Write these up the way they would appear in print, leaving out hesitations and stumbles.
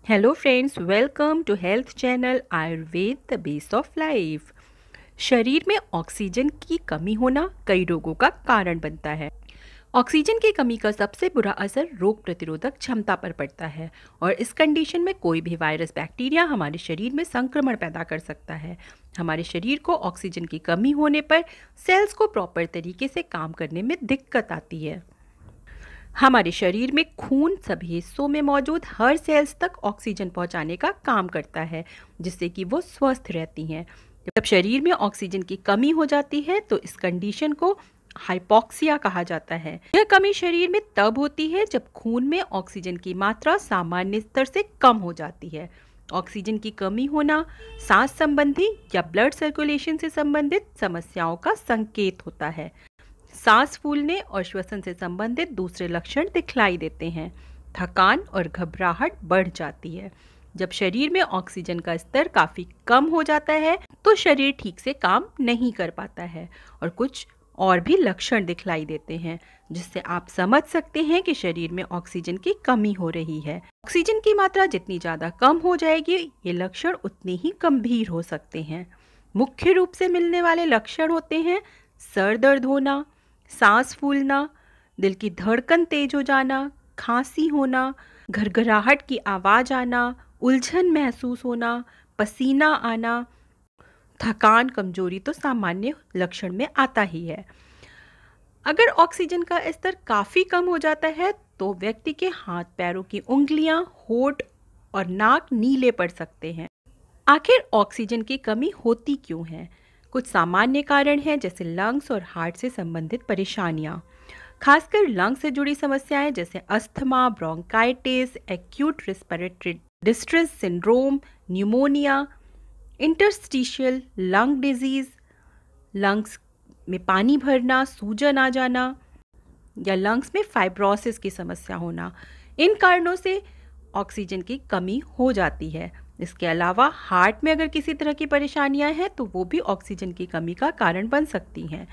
Hello friends, welcome to health channel Ayurveda the base of life. शरीर में oxygen की कमी होना कई रोगों का कारण बनता है। ऑक्सीजन की कमी का सबसे बुरा असर रोग प्रतिरोधक क्षमता पर पड़ता है और इस कंडीशन में कोई भी वायरस बैक्टीरिया हमारे शरीर में संक्रमण पैदा कर सकता है। हमारे शरीर को ऑक्सीजन की कमी होने पर सेल्स को प्रॉपर तरीके से काम करने में दिक्कत आती है। हमारे शरीर में खून सभी हिस्सों में मौजूद हर सेल्स तक ऑक्सीजन पहुंचाने का काम करता है, जिससे कि वो स्वस्थ रहती हैं। जब शरीर में ऑक्सीजन की कमी हो जाती है तो इस कंडीशन को हाइपोक्सिया कहा जाता है। यह कमी शरीर में तब होती है जब खून में ऑक्सीजन की मात्रा सामान्य स्तर से कम हो जाती है। ऑक्सीजन की कमी होना सांस संबंधी या ब्लड सर्कुलेशन से संबंधित समस्याओं का संकेत होता है। सांस फूलने और श्वसन से संबंधित दूसरे लक्षण दिखलाई देते हैं। थकान और घबराहट बढ़ जाती है। जब शरीर में ऑक्सीजन का स्तर काफ़ी कम हो जाता है तो शरीर ठीक से काम नहीं कर पाता है और कुछ और भी लक्षण दिखलाई देते हैं, जिससे आप समझ सकते हैं कि शरीर में ऑक्सीजन की कमी हो रही है। ऑक्सीजन की मात्रा जितनी ज़्यादा कम हो जाएगी, ये लक्षण उतने ही गंभीर हो सकते हैं। मुख्य रूप से मिलने वाले लक्षण होते हैं सर दर्द होना, सांस फूलना, दिल की धड़कन तेज हो जाना, खांसी होना, घरघराहट की आवाज़ आना, उलझन महसूस होना, पसीना आना, थकान, कमजोरी तो सामान्य लक्षण में आता ही है। अगर ऑक्सीजन का स्तर काफ़ी कम हो जाता है तो व्यक्ति के हाथ पैरों की उंगलियां, होंठ और नाक नीले पड़ सकते हैं। आखिर ऑक्सीजन की कमी होती क्यों है? कुछ सामान्य कारण हैं, जैसे लंग्स और हार्ट से संबंधित परेशानियां। खासकर लंग्स से जुड़ी समस्याएं जैसे asthma, bronchitis, acute respiratory distress syndrome, pneumonia, interstitial lung disease, lungs में पानी भरना, सूजन आ जाना या लंग्स में फाइब्रोसिस की समस्या होना, इन कारणों से ऑक्सीजन की कमी हो जाती है। इसके अलावा हार्ट में अगर किसी तरह की परेशानियां हैं तो वो भी ऑक्सीजन की कमी का कारण बन सकती हैं।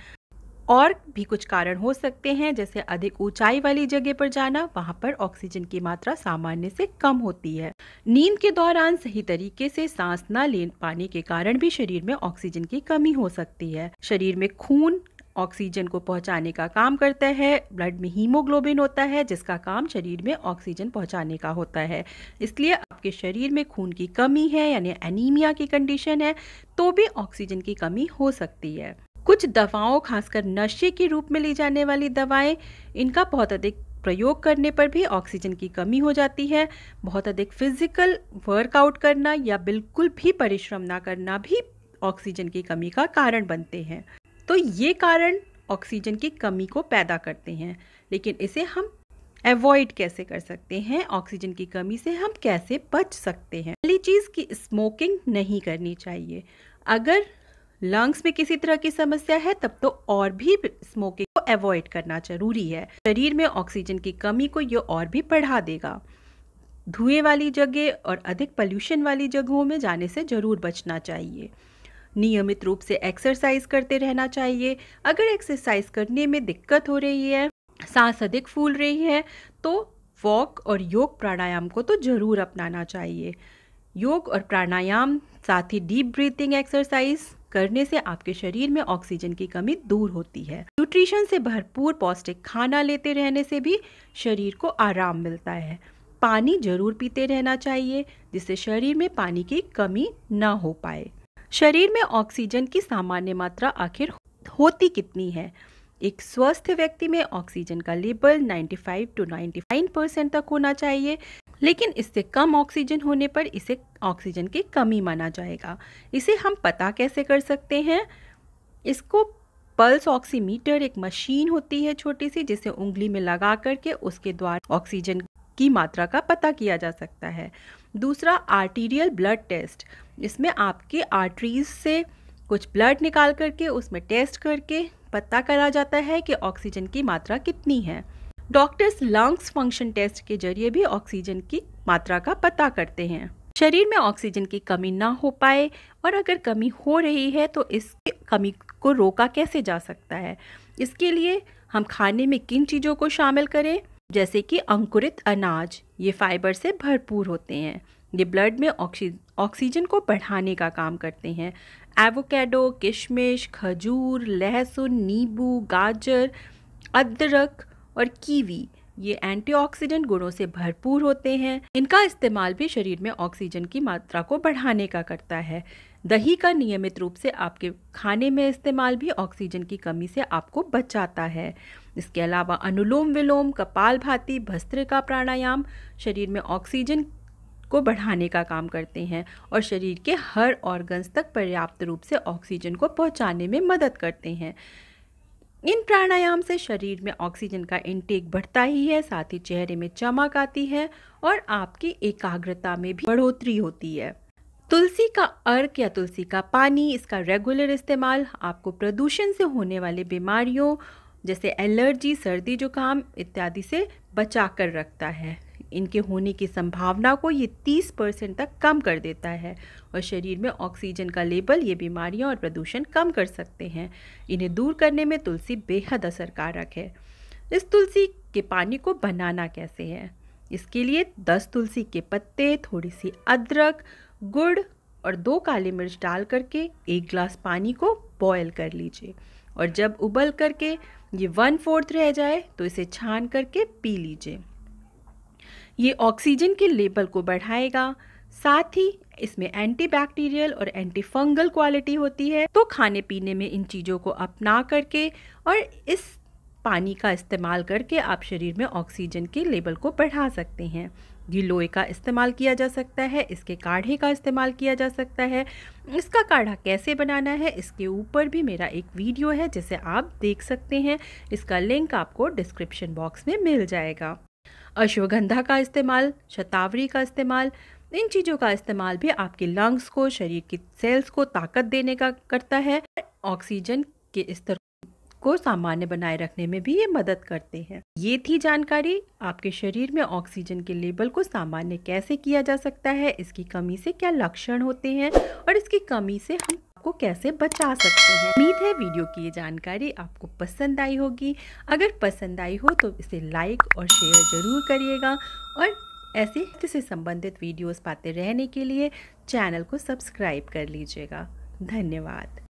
और भी कुछ कारण हो सकते हैं, जैसे अधिक ऊंचाई वाली जगह पर जाना, वहां पर ऑक्सीजन की मात्रा सामान्य से कम होती है। नींद के दौरान सही तरीके से सांस न ले पाने के कारण भी शरीर में ऑक्सीजन की कमी हो सकती है। शरीर में खून ऑक्सीजन को पहुंचाने का काम करता है। ब्लड में हीमोग्लोबिन होता है, जिसका काम शरीर में ऑक्सीजन पहुंचाने का होता है। इसलिए आपके शरीर में खून की कमी है, यानी एनीमिया की कंडीशन है, तो भी ऑक्सीजन की कमी हो सकती है। कुछ दवाओं, खासकर नशे के रूप में ली जाने वाली दवाएं, इनका बहुत अधिक प्रयोग करने पर भी ऑक्सीजन की कमी हो जाती है। बहुत अधिक फिजिकल वर्कआउट करना या बिल्कुल भी परिश्रम ना करना भी ऑक्सीजन की कमी का कारण बनते हैं। तो ये कारण ऑक्सीजन की कमी को पैदा करते हैं, लेकिन इसे हम अवॉइड कैसे कर सकते हैं? ऑक्सीजन की कमी से हम कैसे बच सकते हैं? पहली चीज़ कि स्मोकिंग नहीं करनी चाहिए। अगर लंग्स में किसी तरह की समस्या है तब तो और भी स्मोकिंग को अवॉइड करना जरूरी है। शरीर में ऑक्सीजन की कमी को ये और भी बढ़ा देगा। धुएं वाली जगह और अधिक पोल्यूशन वाली जगहों में जाने से जरूर बचना चाहिए। नियमित रूप से एक्सरसाइज करते रहना चाहिए। अगर एक्सरसाइज करने में दिक्कत हो रही है, सांस अधिक फूल रही है, तो वॉक और योग प्राणायाम को तो जरूर अपनाना चाहिए। योग और प्राणायाम, साथ ही डीप ब्रीथिंग एक्सरसाइज करने से आपके शरीर में ऑक्सीजन की कमी दूर होती है। न्यूट्रिशन से भरपूर पौष्टिक खाना लेते रहने से भी शरीर को आराम मिलता है। पानी जरूर पीते रहना चाहिए, जिससे शरीर में पानी की कमी न हो पाए। शरीर में ऑक्सीजन की सामान्य मात्रा आखिर होती कितनी है? एक स्वस्थ व्यक्ति में ऑक्सीजन का लेवल 95 to 99% तक होना चाहिए, लेकिन इससे कम ऑक्सीजन होने पर इसे ऑक्सीजन की कमी माना जाएगा। इसे हम पता कैसे कर सकते हैं? इसको पल्स ऑक्सीमीटर, एक मशीन होती है छोटी सी, जिसे उंगली में लगा करके उसके द्वारा ऑक्सीजन की मात्रा का पता किया जा सकता है। दूसरा, आर्टीरियल ब्लड टेस्ट। इसमें आपके आर्टरीज से कुछ ब्लड निकाल करके उसमें टेस्ट करके पता करा जाता है कि ऑक्सीजन की मात्रा कितनी है। डॉक्टर्स लंग्स फंक्शन टेस्ट के जरिए भी ऑक्सीजन की मात्रा का पता करते हैं। शरीर में ऑक्सीजन की कमी ना हो पाए, और अगर कमी हो रही है तो इस कमी को रोका कैसे जा सकता है? इसके लिए हम खाने में किन चीज़ों को शामिल करें? जैसे कि अंकुरित अनाज, ये फाइबर से भरपूर होते हैं। ये ब्लड में ऑक्सीजन को बढ़ाने का काम करते हैं। एवोकेडो, किशमिश, खजूर, लहसुन, नींबू, गाजर, अदरक और कीवी ये एंटीऑक्सीडेंट गुणों से भरपूर होते हैं। इनका इस्तेमाल भी शरीर में ऑक्सीजन की मात्रा को बढ़ाने का करता है। दही का नियमित रूप से आपके खाने में इस्तेमाल भी ऑक्सीजन की कमी से आपको बचाता है। इसके अलावा अनुलोम विलोम, कपालभाति, भस्त्रिका प्राणायाम शरीर में ऑक्सीजन को बढ़ाने का काम करते हैं और शरीर के हर ऑर्गन्स तक पर्याप्त रूप से ऑक्सीजन को पहुंचाने में मदद करते हैं। इन प्राणायाम से शरीर में ऑक्सीजन का इंटेक बढ़ता ही है, साथ ही चेहरे में चमक आती है और आपकी एकाग्रता में भी बढ़ोतरी होती है। तुलसी का अर्क या तुलसी का पानी, इसका रेगुलर इस्तेमाल आपको प्रदूषण से होने वाली बीमारियों जैसे एलर्जी, सर्दी जुकाम इत्यादि से बचा कर रखता है। इनके होने की संभावना को ये 30% तक कम कर देता है और शरीर में ऑक्सीजन का लेवल ये बीमारियां और प्रदूषण कम कर सकते हैं। इन्हें दूर करने में तुलसी बेहद असरकारक है। इस तुलसी के पानी को बनाना कैसे है? इसके लिए 10 तुलसी के पत्ते, थोड़ी सी अदरक, गुड़ और 2 काली मिर्च डाल करके 1 गिलास पानी को बॉयल कर लीजिए और जब उबल करके ये 1/4 रह जाए तो इसे छान करके पी लीजिए। ये ऑक्सीजन के लेवल को बढ़ाएगा, साथ ही इसमें एंटीबैक्टीरियल और एंटीफंगल क्वालिटी होती है। तो खाने पीने में इन चीज़ों को अपना करके और इस पानी का इस्तेमाल करके आप शरीर में ऑक्सीजन के लेवल को बढ़ा सकते हैं। गिलोय का इस्तेमाल किया जा सकता है, इसके काढ़े का इस्तेमाल किया जा सकता है। इसका काढ़ा कैसे बनाना है इसके ऊपर भी मेरा एक वीडियो है जिसे आप देख सकते हैं। इसका लिंक आपको डिस्क्रिप्शन बॉक्स में मिल जाएगा। अश्वगंधा का इस्तेमाल, शतावरी का इस्तेमाल, इन चीज़ों का इस्तेमाल भी आपके लंग्स को, शरीर की सेल्स को ताकत देने का करता है। ऑक्सीजन के स्तर को सामान्य बनाए रखने में भी ये मदद करते हैं। ये थी जानकारी आपके शरीर में ऑक्सीजन के लेवल को सामान्य कैसे किया जा सकता है, इसकी कमी से क्या लक्षण होते हैं और इसकी कमी से हम को कैसे बचा सकते हैं। उम्मीद है वीडियो की ये जानकारी आपको पसंद आई होगी। अगर पसंद आई हो तो इसे लाइक और शेयर जरूर करिएगा और ऐसे से संबंधित वीडियोस पाते रहने के लिए चैनल को सब्सक्राइब कर लीजिएगा। धन्यवाद।